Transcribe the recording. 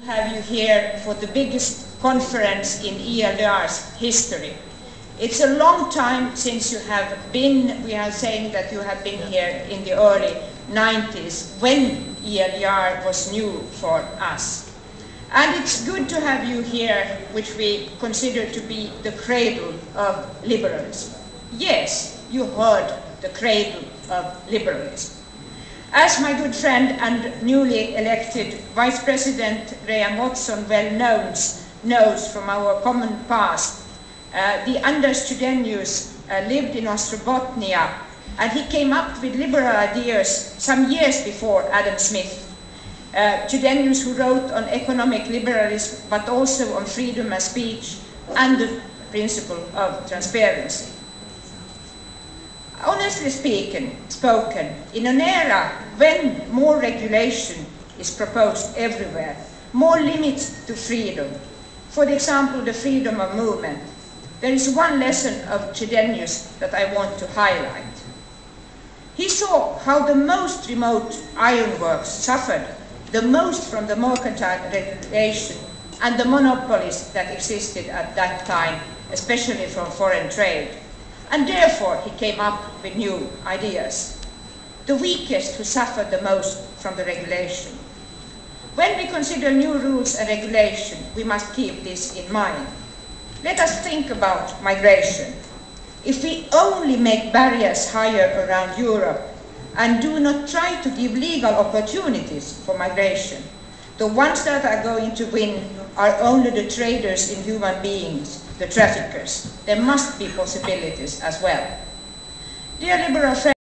Have you here for the biggest conference in ELDR's history. It's a long time since you have been, we are saying that you have been here in the early 90s when ELDR was new for us. And it's good to have you here, which we consider to be the cradle of liberalism. Yes, you heard the cradle of liberalism. As my good friend and newly elected Vice President Graham Watson well knows from our common past, the Anders Chydenius lived in Ostrobothnia, and he came up with liberal ideas some years before Adam Smith. Chydenius, who wrote on economic liberalism, but also on freedom of speech and the principle of transparency. Honestly spoken, in an era when more regulation is proposed everywhere, more limits to freedom, for example, the freedom of movement, there is one lesson of Chydenius that I want to highlight. He saw how the most remote ironworks suffered the most from the mercantile regulation and the monopolies that existed at that time, especially from foreign trade. And therefore he came up with new ideas. The weakest who suffered the most from the regulation. When we consider new rules and regulation, we must keep this in mind. Let us think about migration. If we only make barriers higher around Europe and do not try to give legal opportunities for migration, the ones that are going to win are only the traders in human beings, the traffickers. There must be possibilities as well. Dear liberal friends,